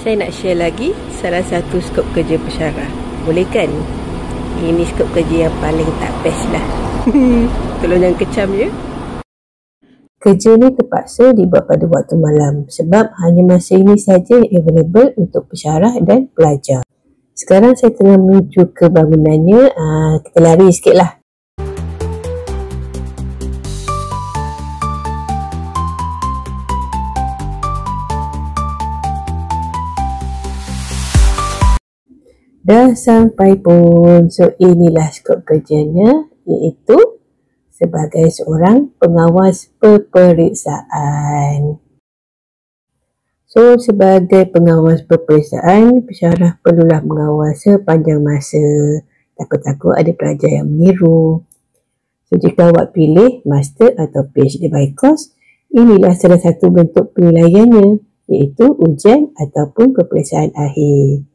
Saya nak share lagi salah satu skop kerja pensyarah. Boleh kan? Ini skop kerja yang paling tak best lah. Tolong jangan kecam je. Kerja ni terpaksa dibuat pada waktu malam sebab hanya masa ini saja yang available untuk pensyarah dan pelajar. Sekarang saya tengah menuju ke bangunannya. Kita lari sikit lah. Dah sampai pun. So inilah skop kerjanya, iaitu sebagai seorang pengawas peperiksaan. So sebagai pengawas peperiksaan, pensyarah perlulah mengawal sepanjang masa. Takut-takut ada pelajar yang meniru. So jika awak pilih master atau PhD by course, inilah salah satu bentuk penilaiannya, iaitu ujian ataupun peperiksaan akhir.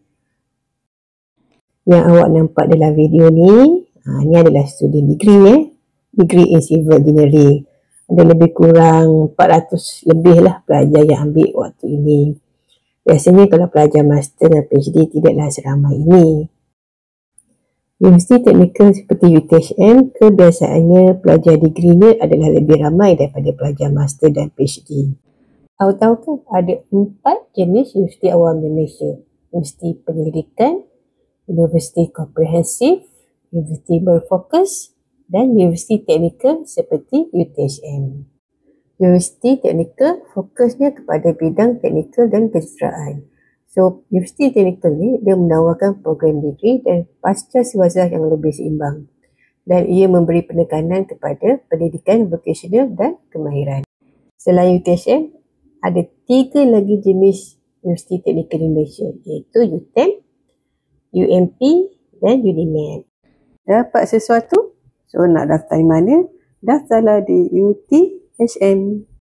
Yang awak nampak dalam video ni, ni adalah student degree degree in civil engineering. Ada lebih kurang 400 lebih lah pelajar yang ambil waktu ini. Biasanya kalau pelajar master dan PhD tidaklah seramai ini. Universiti teknikal seperti UTHM, kebiasaannya pelajar degree-nya adalah lebih ramai daripada pelajar master dan PhD. Awak tahu ke ada 4 jenis universiti awam di Malaysia? Universiti penyelidikan, Universiti komprehensif, Universiti berfokus dan Universiti teknikal seperti UTHM. Universiti teknikal fokusnya kepada bidang teknikal dan kejuruteraan. So, Universiti teknikal ni dia menawarkan program degree dan pasca sarjana yang lebih seimbang. Dan ia memberi penekanan kepada pendidikan vokasional dan kemahiran. Selain UTHM, ada 3 lagi jenis Universiti teknikal di Malaysia, iaitu UTM, UMP dan UNIMED. Dapat sesuatu? So nak daftar di mana? Daftarlah di UTHM.